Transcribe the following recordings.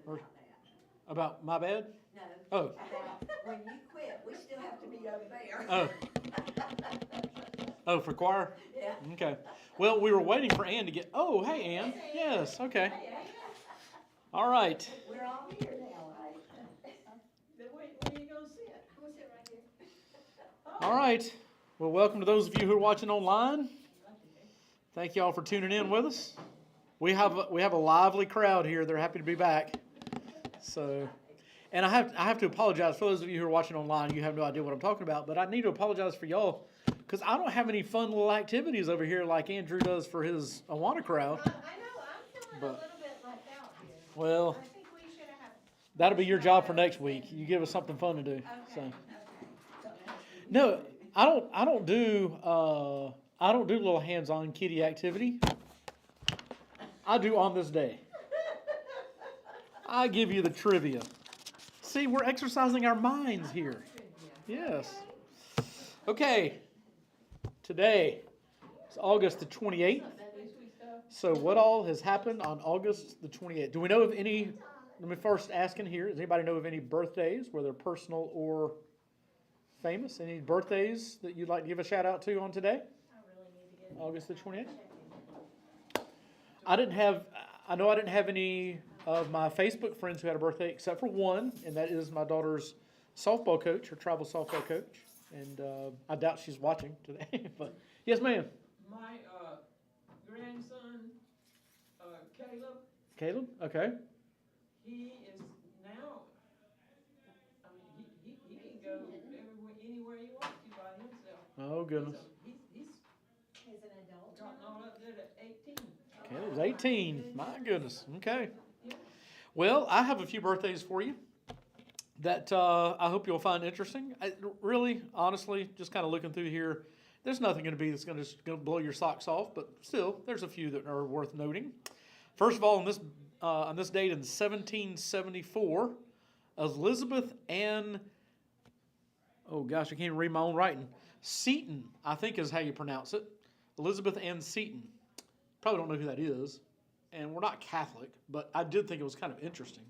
Or about about my bad? that. Oh. No, about when you quit, we still have to be over there. Oh. Oh, for choir? Yeah. Okay. Well, we were waiting for Ann to get. Oh, hey, Ann. Yes. Okay. Hey, hey, All right. we're all here now, right? Then where you gonna sit? I'm gonna sit right here. All right. Well, welcome to those of you who are watching online. Thank you all for tuning in with us. We have a lively crowd here. They're happy to be back. So, and I have to apologize for those of you who are watching online. You have no idea what I'm talking about, but I need to apologize for y'all because I don't have any fun little activities over here like Andrew does for his Awana crowd. I know, I'm feeling a little bit left out here. Well, I think we should have. that'll be your job for next week. You give us something fun to do. So. Okay. No, I don't do little hands-on kiddie activity. I do on this day. I give you the trivia. See, we're exercising our minds here. Yes. Okay. Today is August the 28th. So what all has happened on August the 28th? Do we know of any, let me first ask in here, does anybody know of any birthdays, whether personal or famous? Any birthdays that you'd like to give a shout out to on today? August the 28th? I know I didn't have any of my Facebook friends who had a birthday except for one, and that is my daughter's softball coach, her travel softball coach. And I doubt she's watching today, but yes, ma'am. My grandson, Caleb, Caleb? Okay. he is now, I mean, he can go anywhere he wants to by himself. Oh, goodness. So he's As an adult. gotten all up there to 18. Caleb's 18. My goodness. Okay. Yeah. Well, I have a few birthdays for you that I hope you'll find interesting. Really, honestly, just kind of looking through here, there's nothing going to be that's going to blow your socks off, but still, there's a few that are worth noting. First of all, on this date in 1774, Elizabeth Ann, oh gosh, I can't even read my own writing. Seton, I think is how you pronounce it. Elizabeth Ann Seton. Probably don't know who that is, and we're not Catholic, but I did think it was kind of interesting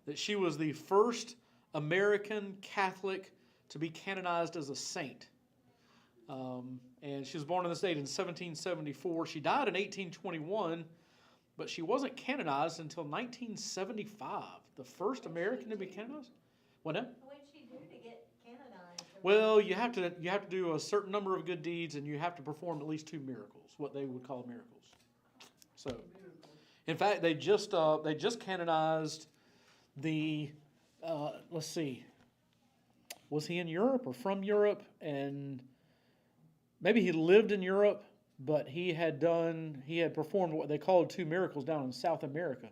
that she was the first American Catholic to be canonized as a saint. And she was born in this date in 1774. She died in 1821, but she wasn't canonized until 1975. The first American to be canonized? What now? What did she do to get canonized? Well, you have to do a certain number of good deeds, and you have to perform at least 2 miracles, what they would call miracles. So, in fact, they just canonized the. Let's see. Was he in Europe or from Europe? And maybe he lived in Europe, but he had performed what they called 2 miracles down in South America,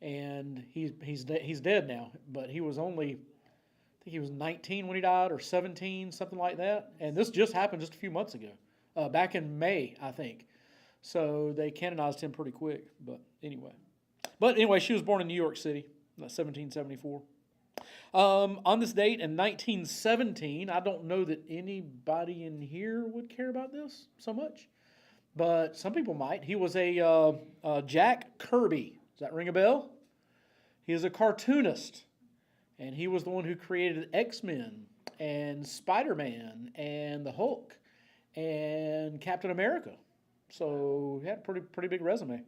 and he's dead now. But he was only, I think he was 19 when he died, or 17, something like that. And this just happened just a few months ago, back in May, I think. So they canonized him pretty quick. But anyway, she was born in New York City, 1774. On this date in 1917, I don't know that anybody in here would care about this so much, but some people might. He was a Jack Kirby. Does that ring a bell? He is a cartoonist, and he was the one who created X-Men and Spider-Man and the Hulk and Captain America. So he had a pretty big resume.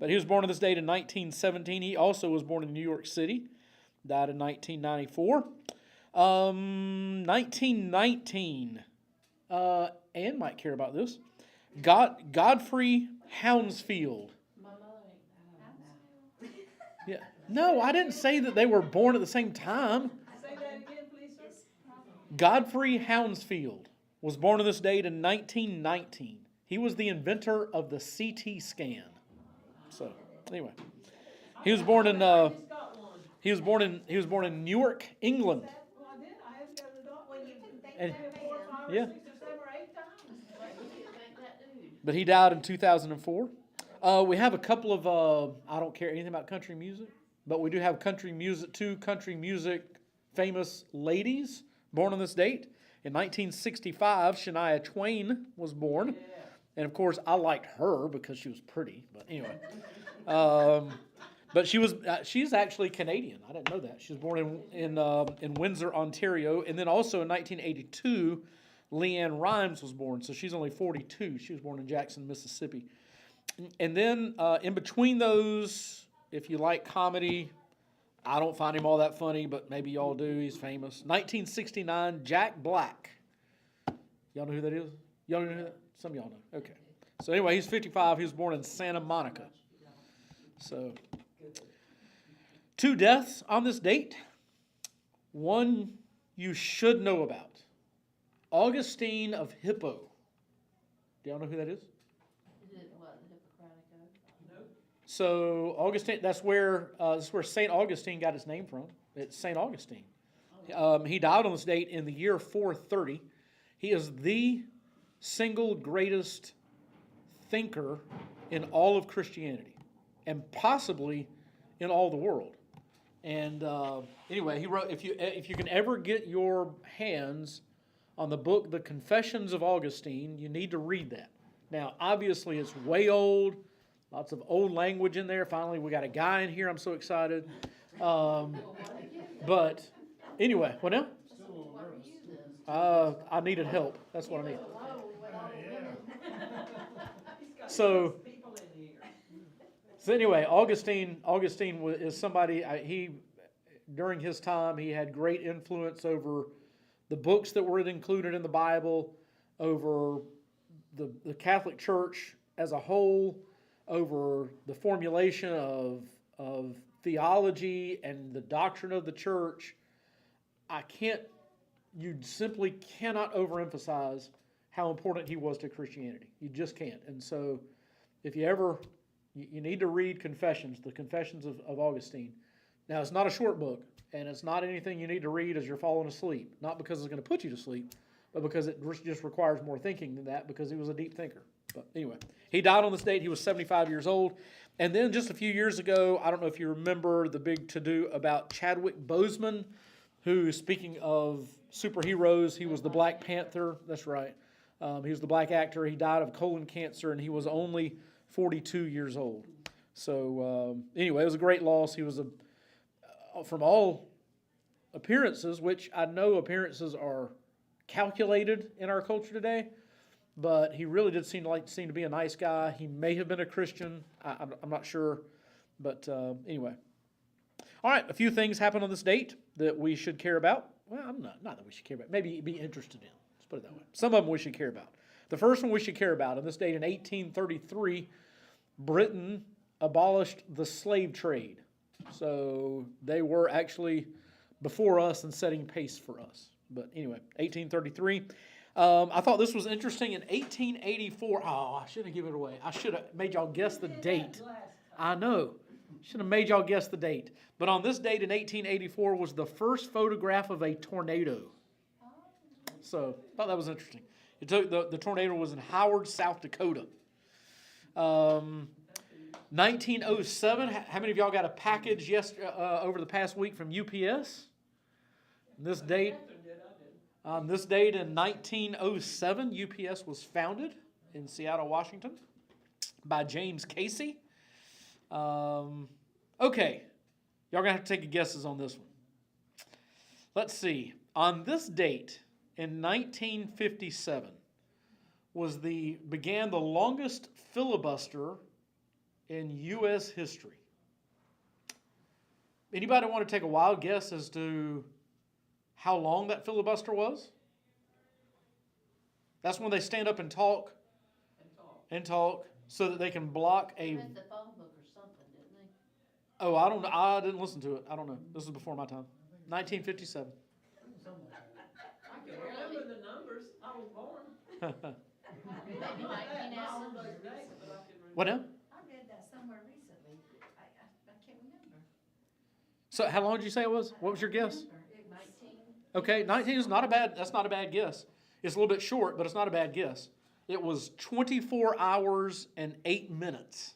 But he was born on this date in 1917. He also was born in New York City. Died in 1994. 1919. Ann might care about this. Godfrey Hounsfield. My mother ain't that. Yeah. No, I didn't say that they were born at the same time. Say that again, please, sir. Godfrey Hounsfield was born on this date in 1919. He was the inventor of the CT scan. So, anyway, he was born in He was born in Newark, England. Well, I did. I have got an adult. Well, you can thank And- that 4, man. 5, Yeah. 6, or 7, or 8 times. Thank that dude. But he died in 2004. We have a couple of, I don't care anything about country music, but we do have two country music famous ladies born on this date. In 1965, Shania Twain was born. And of course, I liked her because she was pretty. But anyway. But she's actually Canadian. I didn't know that. She was born in Windsor, Ontario, and then also in 1982, Leanne Rimes was born. So she's only 42. She was born in Jackson, Mississippi. And then in between those, if you like comedy, I don't find him all that funny, but maybe y'all do. He's famous. 1969, Jack Black. Y'all know who that is? Y'all know who that? Some of y'all know. Okay. So anyway, he's 55. He was born in Santa Monica. So 2 deaths on this date. One you should know about. Augustine of Hippo. Do y'all know who that is? Is it what, the Hippocratic Oath? Nope. So Augustine, that's where St. Augustine got his name from. It's St. Augustine. He died on this date in the year 430. He is the single greatest thinker in all of Christianity, and possibly in all the world. And anyway, he wrote. If you can ever get your hands on the book, The Confessions of Augustine, you need to read that. Now, obviously, it's way old. Lots of old language in there. Finally, we got a guy in here. I'm so excited. But anyway, what now? I needed help. That's what I need. So anyway, Augustine is somebody. He during his time he had great influence over the books that were included in the Bible, over the Catholic Church as a whole, over the formulation of theology and the doctrine of the church. You simply cannot overemphasize how important he was to Christianity. You just can't. And so if you need to read Confessions, the Confessions of Augustine. Now, it's not a short book, and it's not anything you need to read as you're falling asleep. Not because it's going to put you to sleep, but because it just requires more thinking than that, because he was a deep thinker. But anyway, he died on this date. He was 75 years old. And then just a few years ago, I don't know if you remember the big to-do about Chadwick Boseman, who, speaking of superheroes, he was the Black Panther. That's right. He was the black actor. He died of colon cancer, and he was only 42 years old. So anyway, it was a great loss. He was from all appearances, which I know appearances are calculated in our culture today, but he really did seem to be a nice guy. He may have been a Christian. I'm not sure, but anyway. All right, a few things happened on this date that we should care about. Well, not that we should care about. Maybe be interested in. Let's put it that way. Some of them we should care about. The first one we should care about, on this date in 1833, Britain abolished the slave trade. So they were actually before us and setting pace for us. But anyway, 1833. I thought this was interesting. In 1884, I shouldn't have given it away. I should have made y'all guess the date. I know. Should have made y'all guess the date. But on this date in 1884 was the first photograph of a tornado. So I thought that was interesting. It took the tornado was in Howard, South Dakota. 1907. How many of y'all got a package over the past week from UPS? This date. On this date in 1907, UPS was founded in Seattle, Washington, by James Casey. Okay, y'all gonna have to take a guesses on this one. Let's see. On this date in 1957 began the longest filibuster in U.S. history. Anybody want to take a wild guess as to how long that filibuster was? That's when they stand up and talk so that they can block a... They read the phone book or something, didn't they? Oh, I don't know. I didn't listen to it. I don't know. This is before my time. 1957. I can remember the numbers. I was born. Maybe 19 All hours. those dates, but I can remember. What now? I read that somewhere recently. I can't remember. So how long did you say it was? What was your guess? 19? Okay, 19 is not a bad. That's not a bad guess. It's a little bit short, but it's not a bad guess. It was 24 hours and 8 minutes.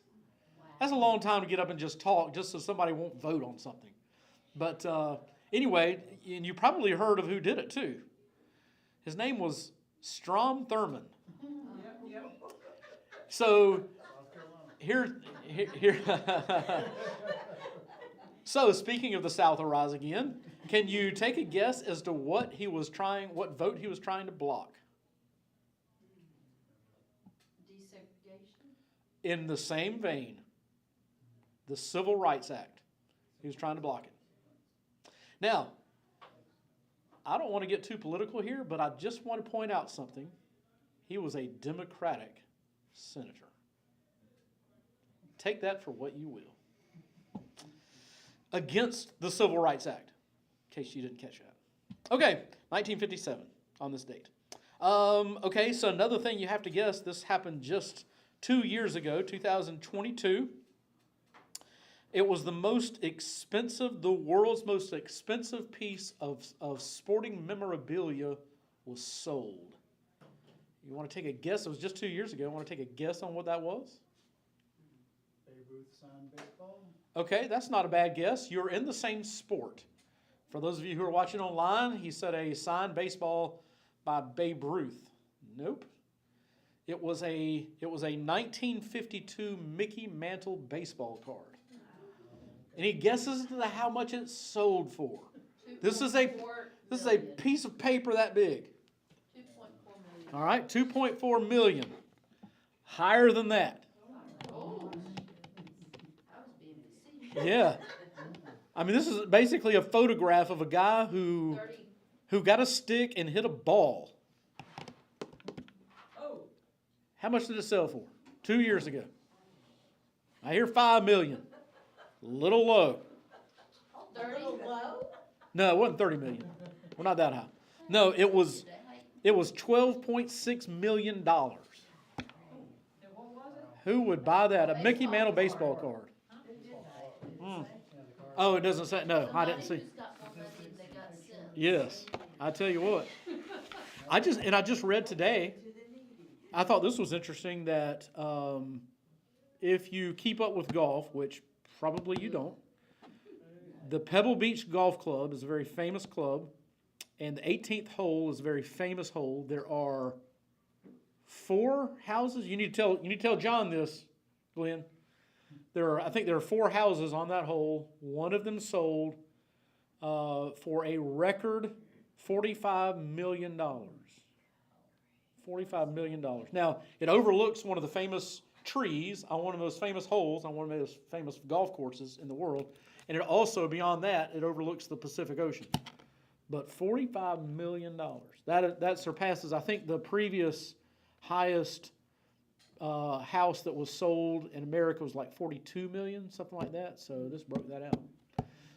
Wow. That's a long time to get up and just talk, just so somebody won't vote on something. But anyway, and you probably heard of who did it too. His name was Strom Thurmond. Yep. So here So, speaking of the South will rise again, can you take a guess as to what vote he was trying to block? Desegregation? In the same vein, the Civil Rights Act. He was trying to block it. Now, I don't want to get too political here, but I just want to point out something. He was a Democratic senator. Take that for what you will. Against the Civil Rights Act, in case you didn't catch that. Okay, 1957 on this date. Okay, so another thing you have to guess, this happened just 2 years ago, 2022. It was the world's most expensive piece of sporting memorabilia was sold. You want to take a guess? It was just 2 years ago. Want to take a guess on what that was? Babe Ruth signed baseball? Okay, that's not a bad guess. You're in the same sport. For those of you who are watching online, he said a signed baseball by Babe Ruth. Nope. It was a 1952 Mickey Mantle baseball card. Any guesses to how much it sold for? This is a piece of paper that big. 2.4 million. All right, 2.4 million. Higher than that. Oh, I was being deceived. Yeah. I mean, this is basically a photograph of a guy who 30. got a stick and hit a ball. Oh, How much did it sell for? 2 years ago. I hear 5 million. Little low. 30. Low? No, it wasn't 30 million. We're not that high. No, it was $12.6 million. and what was it? Who would buy that? A Mickey Mantle baseball card. Oh, it doesn't say. No, I didn't see. Somebody who's got more money than they got sense. Yes, I tell you what. I just read today. I thought this was interesting that if you keep up with golf, which probably you don't, the Pebble Beach Golf Club is a very famous club, and the 18th hole is a very famous hole. There are 4 houses. You need to tell John this, Glenn. I think there are 4 houses on that hole. One of them sold for a record $45 million. $45 million. Now, it overlooks one of the famous trees on one of the most famous holes on one of the most famous golf courses in the world. And it also, beyond that, it overlooks the Pacific Ocean. But $45 million. That surpasses, I think, the previous highest house that was sold in America was like 42 million, something like that. So this broke that out.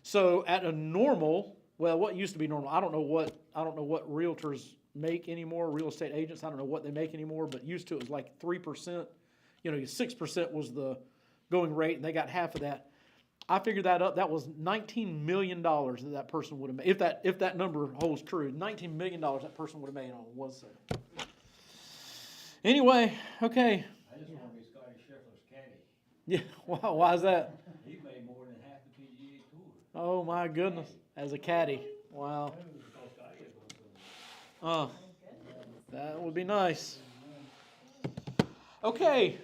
So at a normal, well, what used to be normal, I don't know what realtors make anymore, real estate agents, I don't know what they make anymore, but used to it was like 3%. 6% was the going rate, and they got half of that. I figured that up. That was $19 million that person would have made. If that number holds true, $19 million that person would have made on one sale. Anyway, okay. I just want to be Scotty Scheffler's caddy. Yeah, wow, why is that? He made more than half the PGA Tour. Oh my goodness, as a caddy. Wow. That would be nice. Okay.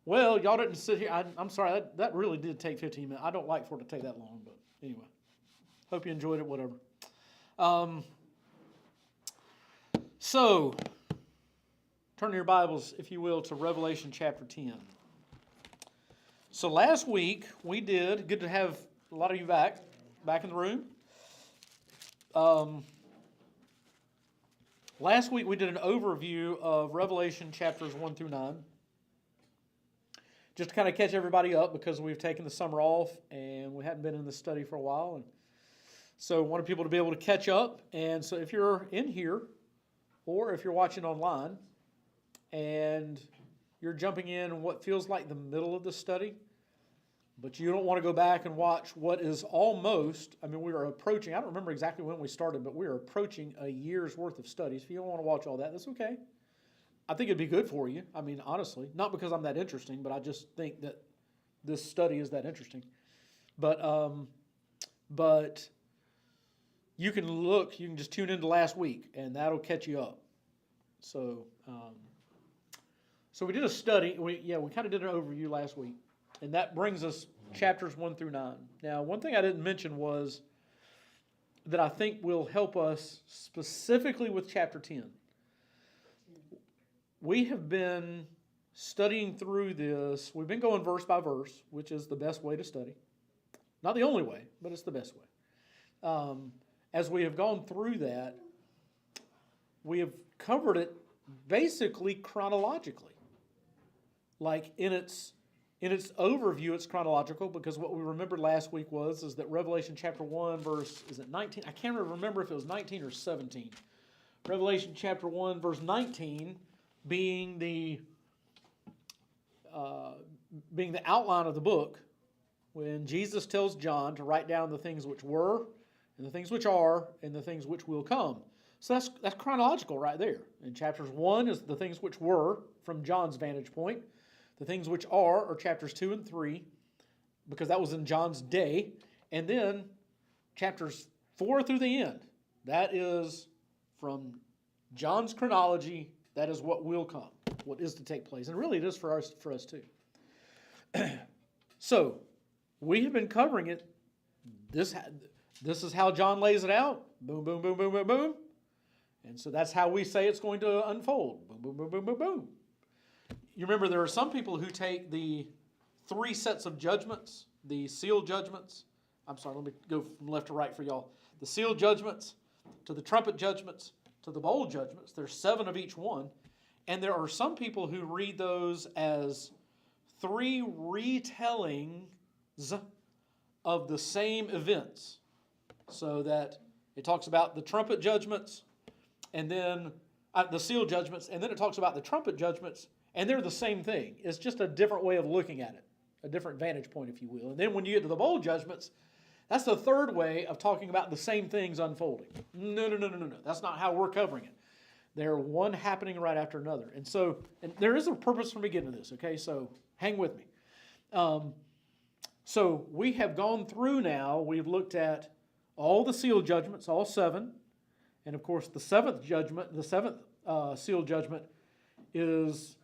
Well, y'all didn't sit here. I'm sorry, that really did take 15 minutes. I don't like for it to take that long, but anyway. Hope you enjoyed it, whatever. So, turn to your Bibles, if you will, to Revelation chapter 10. So last week, good to have a lot of you back in the room. Last week, we did an overview of Revelation chapters 1 through 9. Just to kind of catch everybody up, because we've taken the summer off and we hadn't been in the study for a while. And so I wanted people to be able to catch up. And so if you're in here, or if you're watching online, and you're jumping in what feels like the middle of the study, but you don't want to go back and watch what is almost, we are approaching, I don't remember exactly when we started, but we are approaching a year's worth of studies. If you don't want to watch all that, that's okay. I think it'd be good for you. Honestly, not because I'm that interesting, but I just think that this study is that interesting. But you can just tune into last week, and that'll catch you up. So we did a study. We kind of did an overview last week, and that brings us chapters 1 through 9. Now, one thing I didn't mention was that I think will help us specifically with chapter 10. We have been studying through this. We've been going verse by verse, which is the best way to study. Not the only way, but it's the best way. As we have gone through that, we have covered it basically chronologically. Like in its overview, it's chronological, because what we remembered last week is that Revelation chapter 1 verse, is it 19? I can't remember if it was 19 or 17. Revelation chapter 1 verse 19 being the outline of the book, when Jesus tells John to write down the things which were, and the things which are, and the things which will come. So that's chronological right there. In chapters 1 is the things which were, from John's vantage point. The things which are chapters 2 and 3, because that was in John's day. And then chapters 4 through the end, that is from John's chronology. That is what will come, what is to take place. And really it is for us too. So, we have been covering it. This is how John lays it out. Boom, boom, boom, boom, boom, boom. And so that's how we say it's going to unfold. Boom, boom, boom, boom, boom, boom. You remember there are some people who take the 3 sets of judgments, the sealed judgments. I'm sorry, let me go from left to right for y'all. The sealed judgments, to the trumpet judgments, to the bowl judgments. There's 7 of each one. And there are some people who read those as 3 retellings of the same events. So that it talks about the trumpet judgments, and then the sealed judgments, and then it talks about the trumpet judgments, and they're the same thing. It's just a different way of looking at it, a different vantage point, if you will. And then when you get to the bowl judgments, that's the third way of talking about the same things unfolding. No. That's not how we're covering it. They're one happening right after another. And so, and there is a purpose for me getting to this, okay? So hang with me. So we have gone through now, we've looked at all the sealed judgments, all 7. And of course, the 7th judgment, the 7th sealed judgment is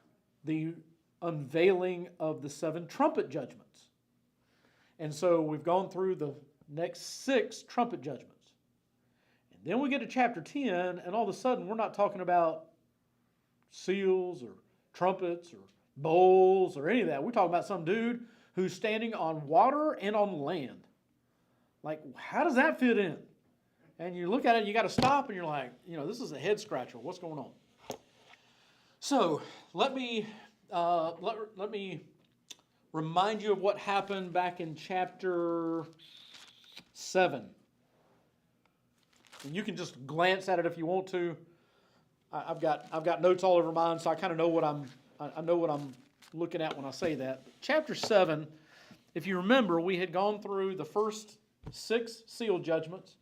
the unveiling of the 7 trumpet judgments. And so we've gone through the next 6 trumpet judgments. And then we get to chapter 10, and all of a sudden we're not talking about seals or trumpets or bowls or any of that. We're talking about some dude who's standing on water and on land. Like, how does that fit in? And you look at it and you got to stop and you're like, this is a head scratcher. What's going on? So let me remind you of what happened back in chapter 7. And you can just glance at it if you want to. I've got notes all over mine, so I kind of know what I'm looking at when I say that. Chapter 7, if you remember, we had gone through the first 6 sealed judgments,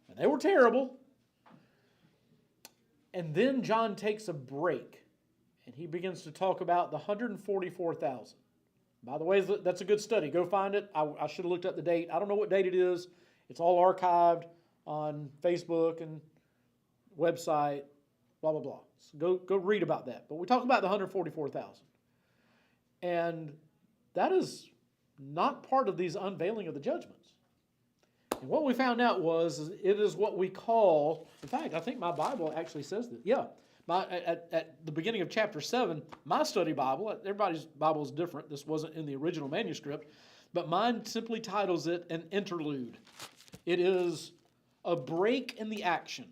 and they were terrible. And then John takes a break, and he begins to talk about the 144,000. By the way, that's a good study. Go find it. I should have looked up the date. I don't know what date it is. It's all archived on Facebook and website, blah, blah, blah. So go read about that. But we talk about the 144,000. And that is not part of these unveiling of the judgments. And what we found out was it is what we call, in fact, I think my Bible actually says that. Yeah, at the beginning of chapter 7, my study Bible, everybody's Bible is different. This wasn't in the original manuscript, but mine simply titles it an interlude. It is a break in the action.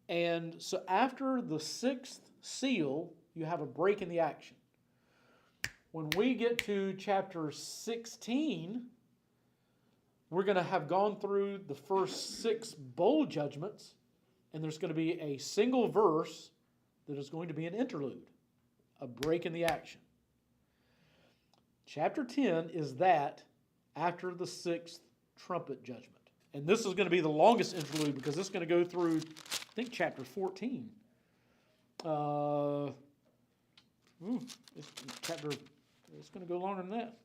And so after the 6th seal, you have a break in the action. When we get to chapter 16, we're going to have gone through the first 6 bowl judgments, and there's going to be a single verse that is going to be an interlude, a break in the action. Chapter 10 is that after the 6th trumpet judgment. And this is going to be the longest interlude because it's going to go through, I think, chapter 14. It's going to go longer than that.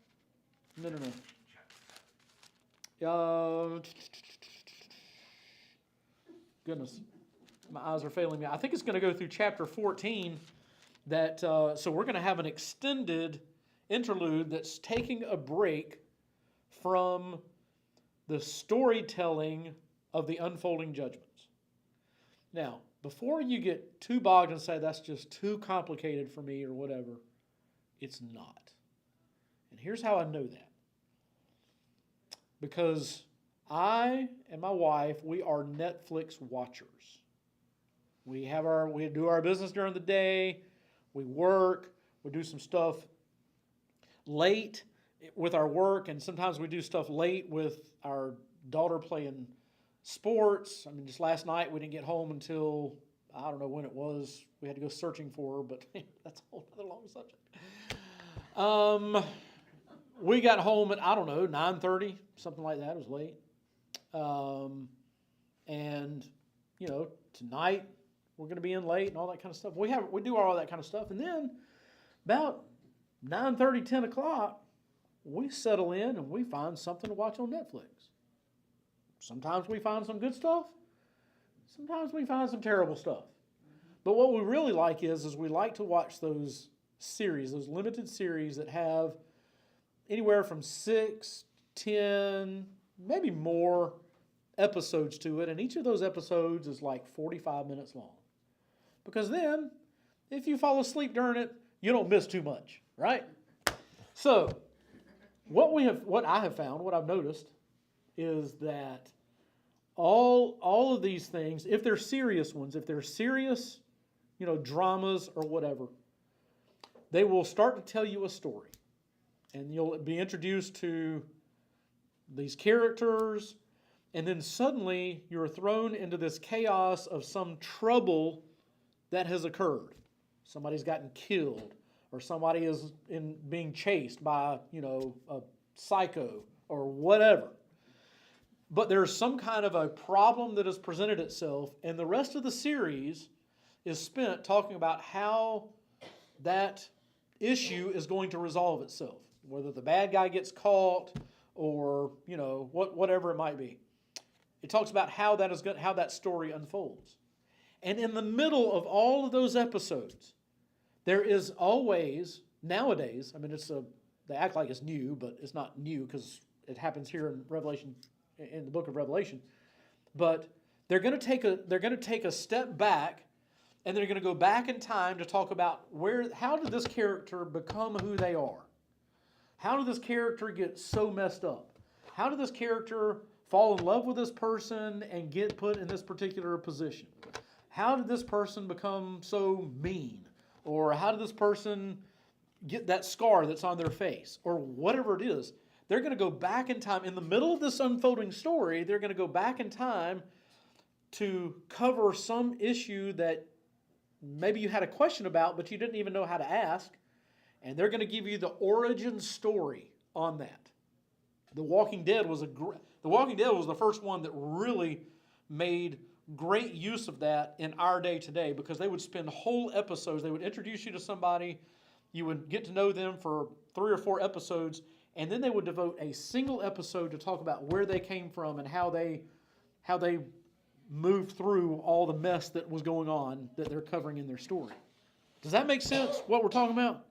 No. Goodness, my eyes are failing me. I think it's going to go through chapter 14. So we're going to have an extended interlude that's taking a break from the storytelling of the unfolding judgments. Now, before you get too bogged and say that's just too complicated for me or whatever, it's not. And here's how I know that. Because I and my wife, we are Netflix watchers. We do our business during the day, we work, we do some stuff late with our work, and sometimes we do stuff late with our daughter playing sports. I mean, just last night we didn't get home until, I don't know when it was. We had to go searching for her, but that's a whole other long subject. We got home at, I don't know, 9:30, something like that. It was late. And, you know, tonight we're going to be in late and all that kind of stuff. We do all that kind of stuff. And then about 9:30, 10 o'clock, we settle in and we find something to watch on Netflix. Sometimes we find some good stuff. Sometimes we find some terrible stuff. But what we really like is we like to watch those series, those limited series that have anywhere from 6, 10, maybe more episodes to it. And each of those episodes is like 45 minutes long. Because then, if you fall asleep during it, you don't miss too much, right? So, what I have found, what I've noticed, is that all of these things, if they're serious ones, if they're serious, you know, dramas or whatever, they will start to tell you a story. And you'll be introduced to these characters, and then suddenly you're thrown into this chaos of some trouble that has occurred. Somebody's gotten killed, or somebody is being chased by, you know, a psycho or whatever. But there's some kind of a problem that has presented itself, and the rest of the series is spent talking about how that issue is going to resolve itself. Whether the bad guy gets caught or, you know, whatever it might be. It talks about how that story unfolds. And in the middle of all of those episodes, there is always, nowadays, I mean, they act like it's new, but it's not new because it happens here in Revelation, in the book of Revelation. But they're going to take a step back, and they're going to go back in time to talk about how did this character become who they are? How did this character get so messed up? How did this character fall in love with this person and get put in this particular position? How did this person become so mean? Or how did this person get that scar that's on their face? Or whatever it is. They're going to go back in time. In the middle of this unfolding story, they're going to go back in time to cover some issue that maybe you had a question about, but you didn't even know how to ask. And they're going to give you the origin story on that. The Walking Dead was the first one that really made great use of that in our day today, because they would spend whole episodes. They would introduce you to somebody, you would get to know them for 3 or 4 episodes, and then they would devote a single episode to talk about where they came from and how they moved through all the mess that was going on that they're covering in their story. Does that make sense, what we're talking about?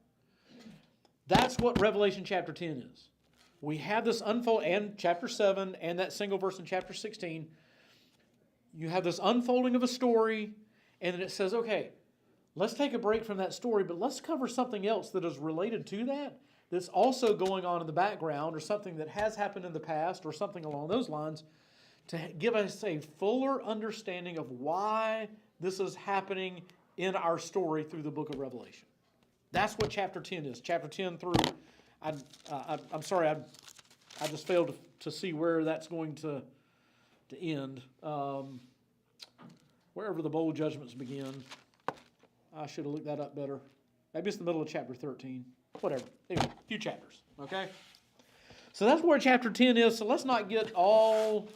That's what Revelation chapter 10 is. We have this unfold, and chapter 7, and that single verse in chapter 16. You have this unfolding of a story, and then it says, okay, let's take a break from that story, but let's cover something else that is related to that, that's also going on in the background, or something that has happened in the past, or something along those lines, to give us a fuller understanding of why this is happening in our story through the book of Revelation. That's what chapter 10 is. Chapter 10 through, I'm sorry, I just failed to see where that's going to end. Wherever the bowl judgments begin. I should have looked that up better. Maybe it's the middle of chapter 13. Whatever. Anyway, a few chapters. Okay? So that's where chapter 10 is. So let's not get all,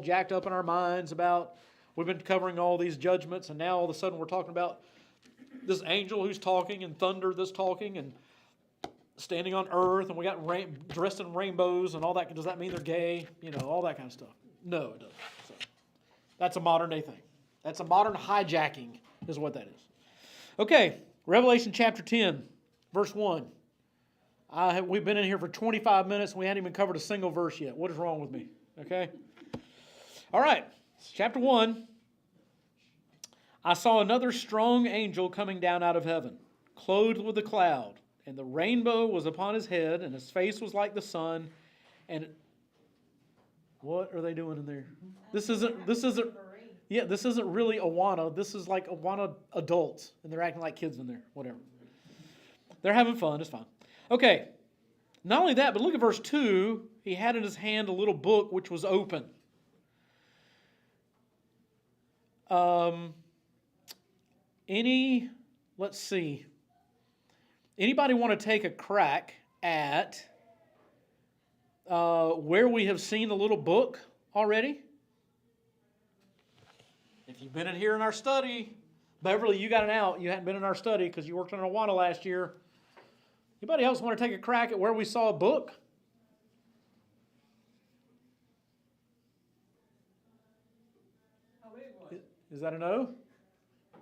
jacked up in our minds about we've been covering all these judgments, and now all of a sudden we're talking about this angel who's talking, and thunder that's talking, and standing on earth, and we got dressed in rainbows and all that. Does that mean they're gay? All that kind of stuff. No, it doesn't. So that's a modern day thing. That's a modern hijacking is what that is. Okay, Revelation chapter 10, verse 1. We've been in here for 25 minutes and we hadn't even covered a single verse yet. What is wrong with me? Okay? All right. Chapter 1. I saw another strong angel coming down out of heaven, clothed with a cloud, and the rainbow was upon his head, and his face was like the sun. And what are they doing in there? This isn't really Awana. This is like Awana adults, and they're acting like kids in there. Whatever. They're having fun. It's fine. Okay. Not only that, but look at verse 2. He had in his hand a little book which was open. Let's see. Anybody want to take a crack at where we have seen the little book already? If you've been in here in our study, Beverly, you got an out. You hadn't been in our study because you worked on Awana last year. Anybody else want to take a crack at where we saw a book? How big was it? Is that a no?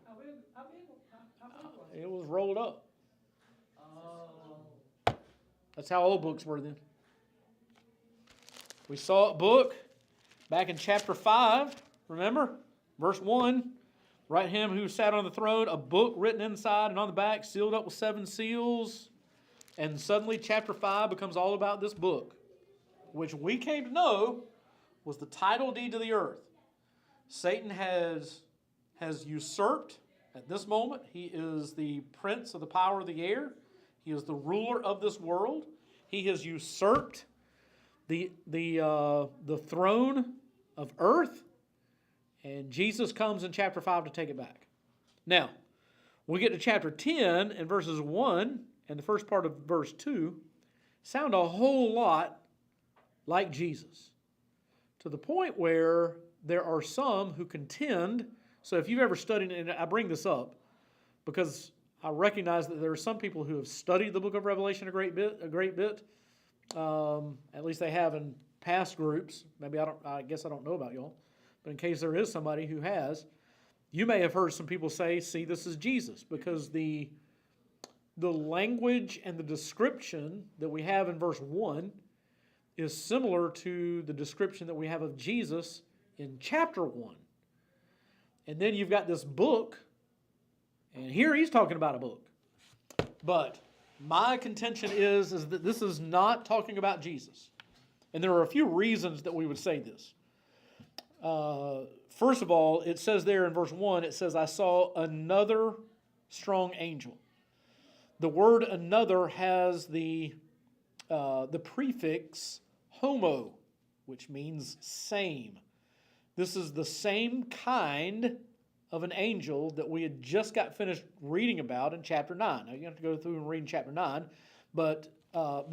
How big was it? It was rolled up. Oh. That's how old books were then. We saw a book back in chapter 5, remember? Verse 1, write him who sat on the throne, a book written inside and on the back, sealed up with 7 seals. And suddenly chapter 5 becomes all about this book, which we came to know was the title deed to the earth. Satan has usurped at this moment. He is the prince of the power of the air. He is the ruler of this world. He has usurped the throne of earth. And Jesus comes in chapter 5 to take it back. Now, we get to chapter 10 and verses 1 and the first part of verse 2 sound a whole lot like Jesus. To the point where there are some who contend. So if you've ever studied, and I bring this up because I recognize that there are some people who have studied the book of Revelation a great bit. At least they have in past groups. Maybe I guess I don't know about y'all. But in case there is somebody who has, you may have heard some people say, see, this is Jesus. Because the language and the description that we have in verse 1 is similar to the description that we have of Jesus in chapter 1. And then you've got this book, and here he's talking about a book. But my contention is that this is not talking about Jesus. And there are a few reasons that we would say this. First of all, it says there in verse 1, it says, I saw another strong angel. The word another has the prefix homo, which means same. This is the same kind of an angel that we had just got finished reading about in chapter 9. Now, you have to go through and read chapter 9, but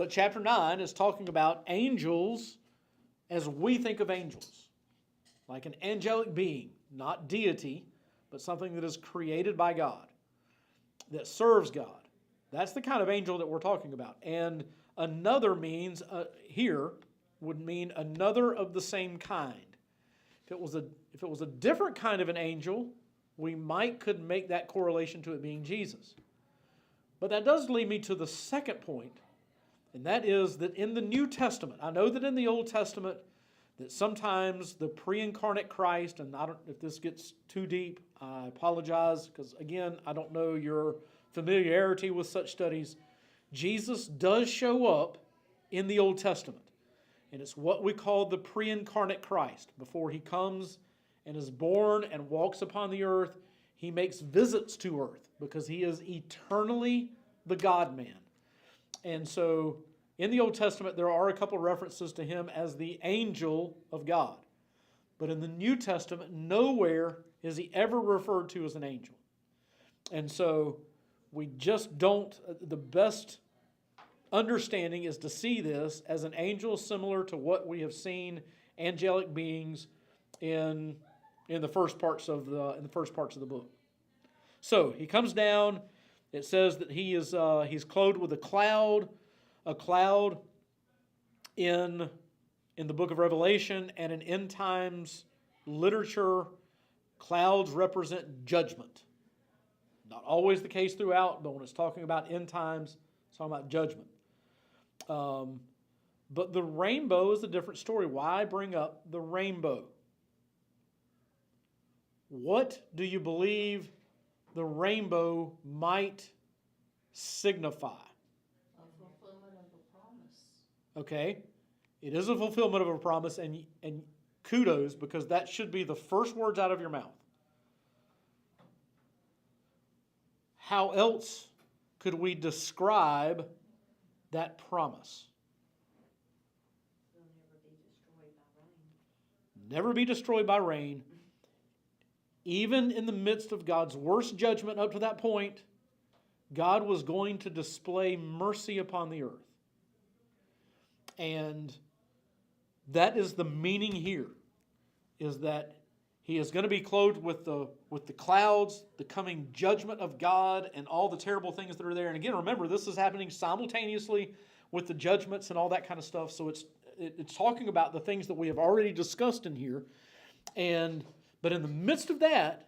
chapter 9 is talking about angels as we think of angels. Like an angelic being, not deity, but something that is created by God, that serves God. That's the kind of angel that we're talking about. And another means, here, would mean another of the same kind. If it was a different kind of an angel, we could make that correlation to it being Jesus. But that does lead me to the second point, and that is that in the New Testament, I know that in the Old Testament, that sometimes the pre-incarnate Christ, and if this gets too deep, I apologize, because again, I don't know your familiarity with such studies. Jesus does show up in the Old Testament, and it's what we call the pre-incarnate Christ. Before he comes and is born and walks upon the earth, he makes visits to earth because he is eternally the God-man. And so in the Old Testament, there are a couple of references to him as the angel of God. But in the New Testament, nowhere is he ever referred to as an angel. And so we just don't, the best understanding is to see this as an angel similar to what we have seen angelic beings in the first parts of the book. So he comes down. It says that he's clothed with a cloud in the book of Revelation, and in end times literature, clouds represent judgment. Not always the case throughout, but when it's talking about end times, it's talking about judgment. But the rainbow is a different story. Why bring up the rainbow? What do you believe the rainbow might signify? A fulfillment of a promise. Okay? It is a fulfillment of a promise, and kudos, because that should be the first words out of your mouth. How else could we describe that promise? They'll never be destroyed by rain. Never be destroyed by rain. Even in the midst of God's worst judgment up to that point, God was going to display mercy upon the earth. And that is the meaning here, is that he is going to be clothed with the clouds, the coming judgment of God, and all the terrible things that are there. And again, remember, this is happening simultaneously with the judgments and all that kind of stuff. So it's talking about the things that we have already discussed in here. But in the midst of that,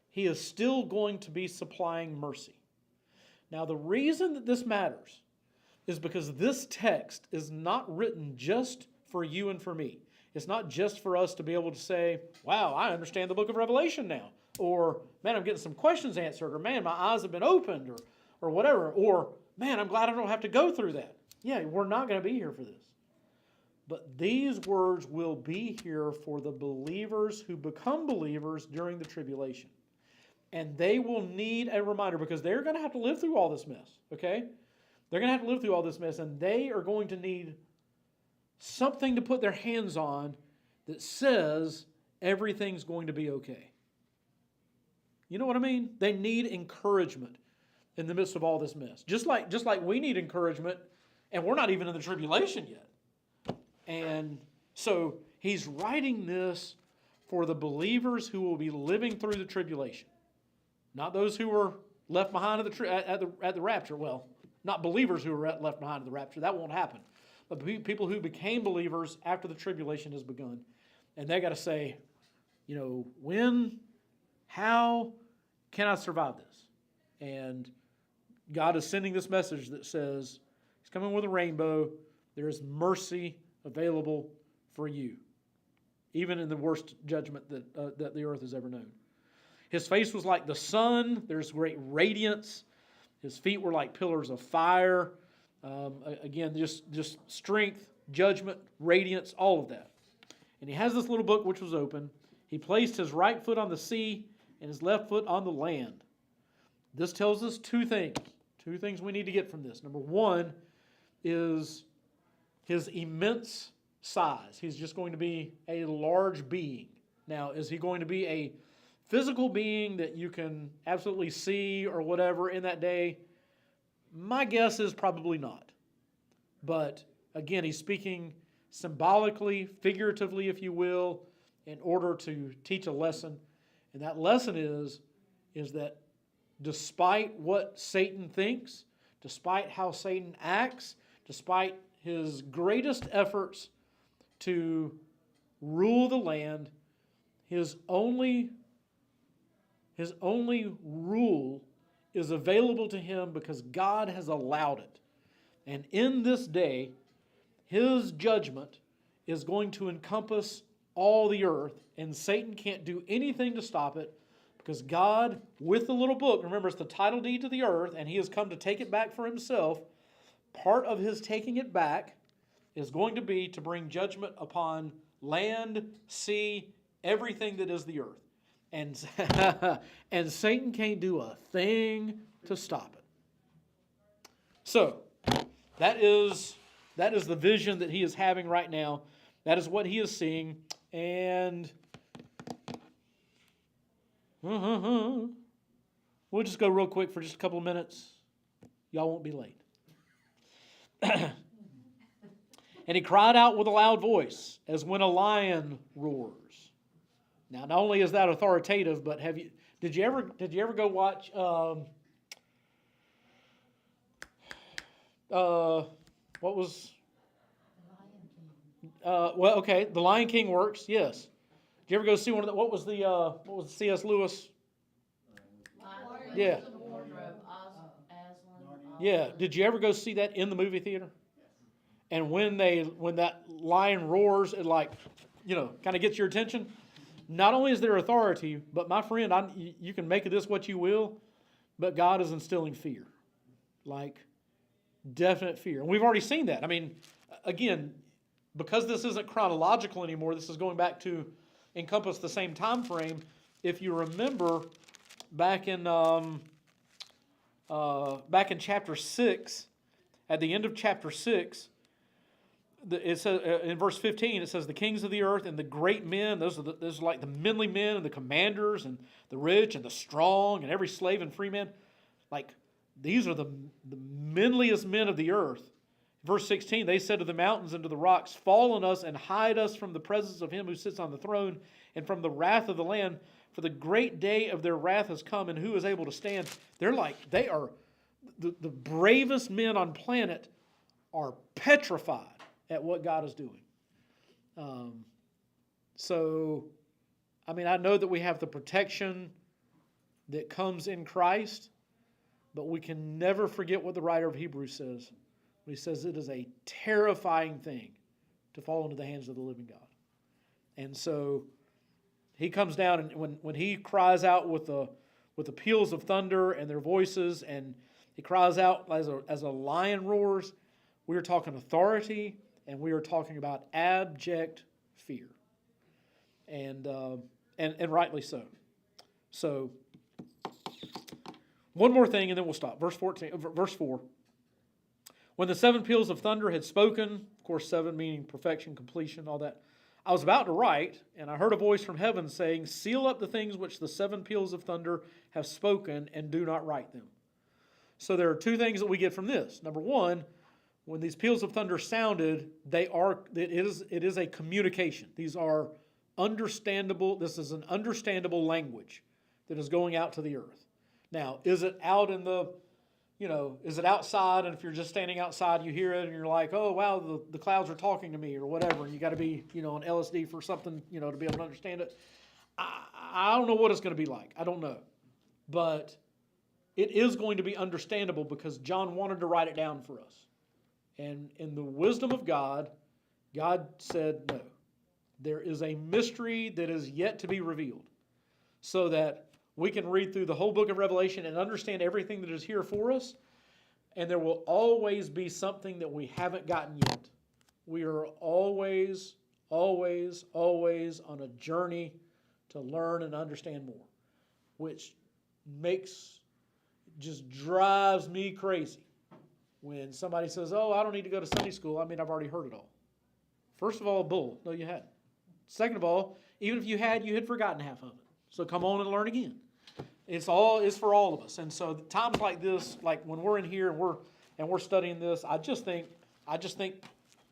he is still going to be supplying mercy. Now, the reason that this matters is because this text is not written just for you and for me. It's not just for us to be able to say, wow, I understand the book of Revelation now. Or, man, I'm getting some questions answered. Or, man, my eyes have been opened. Or whatever. Or, man, I'm glad I don't have to go through that. Yeah, we're not going to be here for this. But these words will be here for the believers who become believers during the tribulation. And they will need a reminder, because they're going to have to live through all this mess, okay? They're going to have to live through all this mess, and they are going to need something to put their hands on that says everything's going to be okay. You know what I mean? They need encouragement in the midst of all this mess. Just like we need encouragement, and we're not even in the tribulation yet. And so he's writing this for the believers who will be living through the tribulation. Not those who were left behind at the rapture. Well, not believers who were left behind at the rapture. That won't happen. But people who became believers after the tribulation has begun. And they got to say, when, how can I survive this? And God is sending this message that says, he's coming with a rainbow. There is mercy available for you, even in the worst judgment that the earth has ever known. His face was like the sun. There's great radiance. His feet were like pillars of fire. Again, just strength, judgment, radiance, all of that. And he has this little book which was open. He placed his right foot on the sea and his left foot on the land. This tells us two things. Two things we need to get from this. Number one is his immense size. He's just going to be a large being. Now, is he going to be a physical being that you can absolutely see or whatever in that day? My guess is probably not. But again, he's speaking symbolically, figuratively, if you will, in order to teach a lesson. And that lesson is that despite what Satan thinks, despite how Satan acts, despite his greatest efforts to rule the land, his only rule is available to him because God has allowed it. And in this day, his judgment is going to encompass all the earth, and Satan can't do anything to stop it because God, with the little book, remember it's the title deed to the earth, and he has come to take it back for himself. Part of his taking it back is going to be to bring judgment upon land, sea, everything that is the earth. And, and Satan can't do a thing to stop it. So, that is the vision that he is having right now. That is what he is seeing. And we'll just go real quick for just a couple of minutes. Y'all won't be late. And he cried out with a loud voice, as when a lion roars. Now, not only is that authoritative, but did you ever go watch what was The Lion King works, yes. Did you ever go see one of the what was the C.S. Lewis? Yeah. Wardrobe, Aslan. Yeah. Did you ever go see that in the movie theater? And when that lion roars, it like, kind of gets your attention. Not only is there authority, but my friend, you can make of this what you will, but God is instilling fear. Like, definite fear. And we've already seen that. I mean, again, because this isn't chronological anymore, this is going back to encompass the same time frame. If you remember, back in chapter 6, at the end of chapter 6, it says in verse 15, it says, the kings of the earth and the great men, those are like the manly men and the commanders and the rich and the strong and every slave and free man. Like, these are the manliest men of the earth. Verse 16, they said to the mountains and to the rocks, fall on us and hide us from the presence of him who sits on the throne and from the wrath of the Lamb, for the great day of their wrath has come, and who is able to stand? They're like, they are, the bravest men on planet are petrified at what God is doing. So, I mean, I know that we have the protection that comes in Christ, but we can never forget what the writer of Hebrews says. He says it is a terrifying thing to fall into the hands of the living God. And so he comes down, and when he cries out with the peals of thunder and their voices, and he cries out as a lion roars, we are talking authority, and we are talking about abject fear. And rightly so. So, one more thing, and then we'll stop. Verse 4. When the 7 peals of thunder had spoken, of course 7 meaning perfection, completion, all that, I was about to write, and I heard a voice from heaven saying, seal up the things which the 7 peals of thunder have spoken, and do not write them. So there are 2 things that we get from this. Number 1, when these peals of thunder sounded, it is a communication. These are understandable. This is an understandable language that is going out to the earth. Now, is it out in is it outside, and if you're just standing outside, you hear it, and you're like, oh, wow, the clouds are talking to me, or whatever, and you got to be, on LSD for something, to be able to understand it. I don't know what it's going to be like. I don't know. But it is going to be understandable because John wanted to write it down for us. And in the wisdom of God, God said no. There is a mystery that is yet to be revealed, so that we can read through the whole book of Revelation and understand everything that is here for us, and there will always be something that we haven't gotten yet. We are always, always, always on a journey to learn and understand more, which just drives me crazy when somebody says, oh, I don't need to go to Sunday school. I mean, I've already heard it all. First of all, bull. No, you hadn't. Second of all, even if you had forgotten half of it. So come on and learn again. It's for all of us. And so times like this, like when we're in here and we're studying this, I just think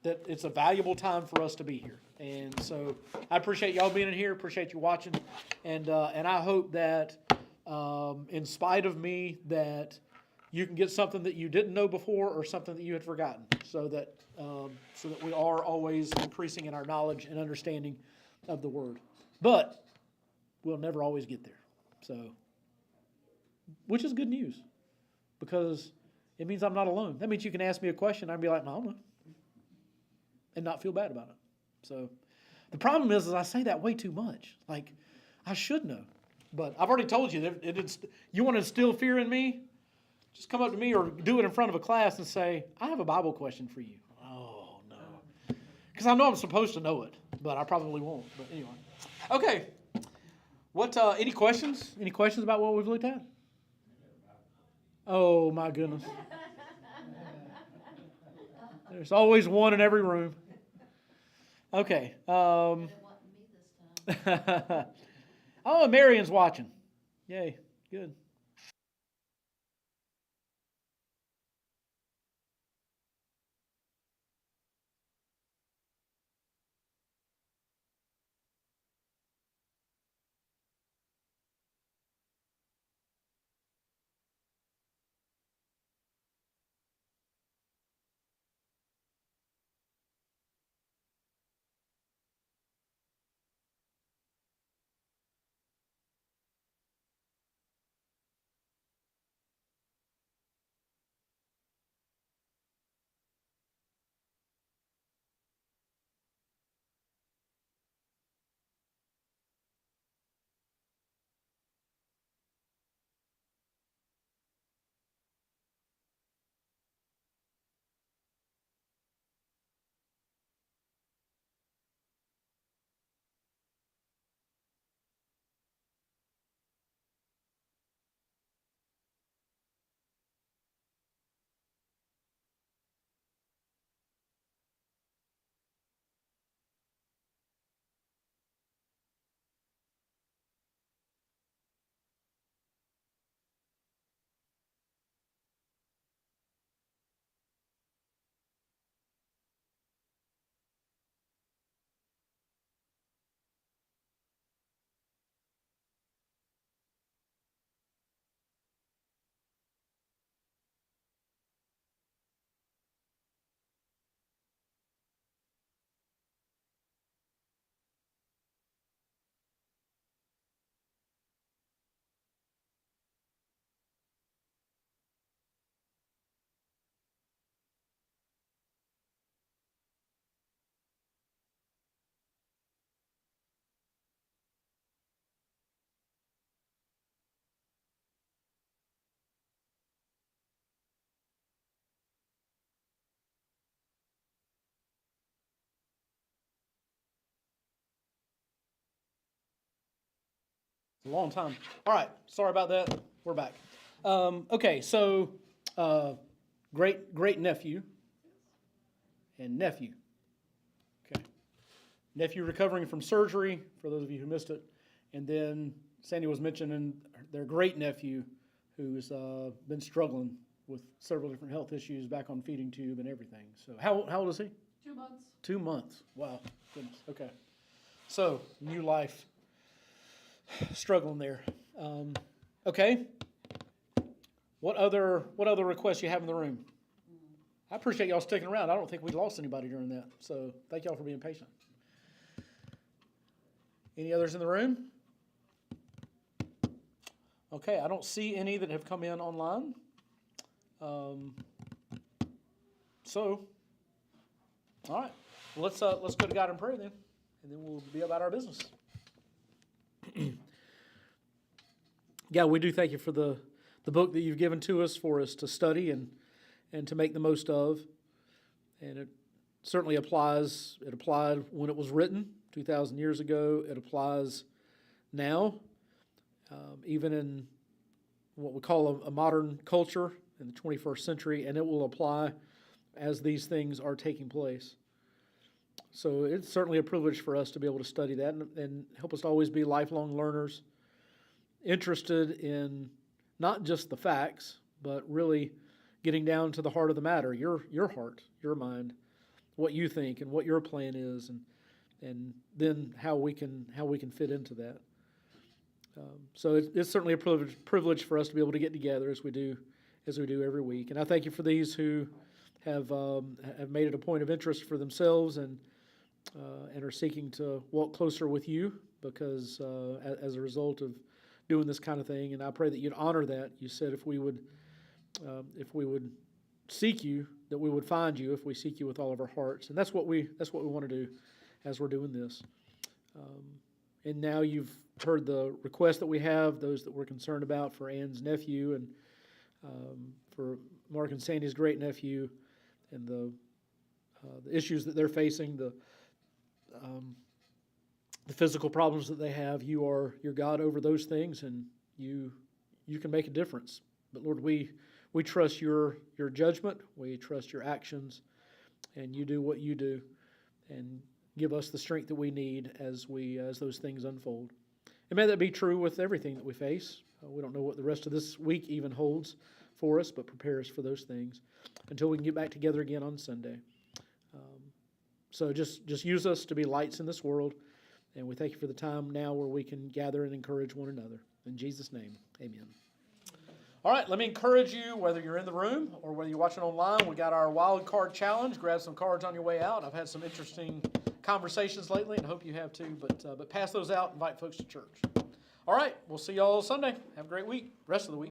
that it's a valuable time for us to be here. And so I appreciate y'all being in here, appreciate you watching, and I hope that in spite of me, that you can get something that you didn't know before or something that you had forgotten, so that we are always increasing in our knowledge and understanding of the Word. But we'll never always get there. So, which is good news, because it means I'm not alone. That means you can ask me a question, I'd be like, no, I don't know, and not feel bad about it. So, the problem is I say that way too much. Like, I should know. But I've already told you, you want to instill fear in me? Just come up to me or do it in front of a class and say, I have a Bible question for you. Oh, no. Because I know I'm supposed to know it, but I probably won't. But anyway. Okay. Any questions? Any questions about what we've looked at? Oh, my goodness. There's always one in every room. Okay. It wasn't me this time. Oh, Marion's watching. Yay. Good. It's a long time. All right, sorry about that. We're back. Okay, so great nephew and nephew. Okay, nephew recovering from surgery. For those of you who missed it, and then Sandy was mentioning their great nephew, who's been struggling with several different health issues, back on feeding tube and everything. So how old is he? 2 months. 2 months. Wow. Goodness. Okay. So, new life. Struggling there. Okay. What other requests you have in the room? I appreciate y'all sticking around. I don't think we lost anybody during that. So, thank y'all for being patient. Any others in the room? Okay. I don't see any that have come in online. So, all right. Well, let's go to God in prayer then, and then we'll be about our business. God, we do thank you for the book that you've given to us for us to study and to make the most of. And it certainly applies. It applied when it was written 2,000 years ago. It applies now, even in what we call a modern culture in the 21st century, and it will apply as these things are taking place. So it's certainly a privilege for us to be able to study that and help us to always be lifelong learners, interested in not just the facts, but really getting down to the heart of the matter, your heart, your mind, what you think and what your plan is, and then how we can fit into that. So it's certainly a privilege for us to be able to get together as we do every week. And I thank you for these who have made it a point of interest for themselves and are seeking to walk closer with you because as a result of doing this kind of thing. And I pray that you'd honor that. You said if we would seek you, that we would find you if we seek you with all of our hearts. And that's what we want to do as we're doing this. And now you've heard the requests that we have, those that we're concerned about for Ann's nephew and for Mark and Sandy's great nephew, and the issues that they're facing, the physical problems that they have. You are your God over those things, and you can make a difference. But Lord, we trust your judgment. We trust your actions, and you do what you do, and give us the strength that we need as those things unfold. And may that be true with everything that we face. We don't know what the rest of this week even holds for us, but prepare us for those things until we can get back together again on Sunday. So just use us to be lights in this world, and we thank you for the time now where we can gather and encourage one another. In Jesus' name, amen. All right, let me encourage you, whether you're in the room or whether you're watching online, we got our wild card challenge. Grab some cards on your way out. I've had some interesting conversations lately, and I hope you have too, but pass those out, invite folks to church. All right, we'll see you all Sunday. Have a great week, rest of the week.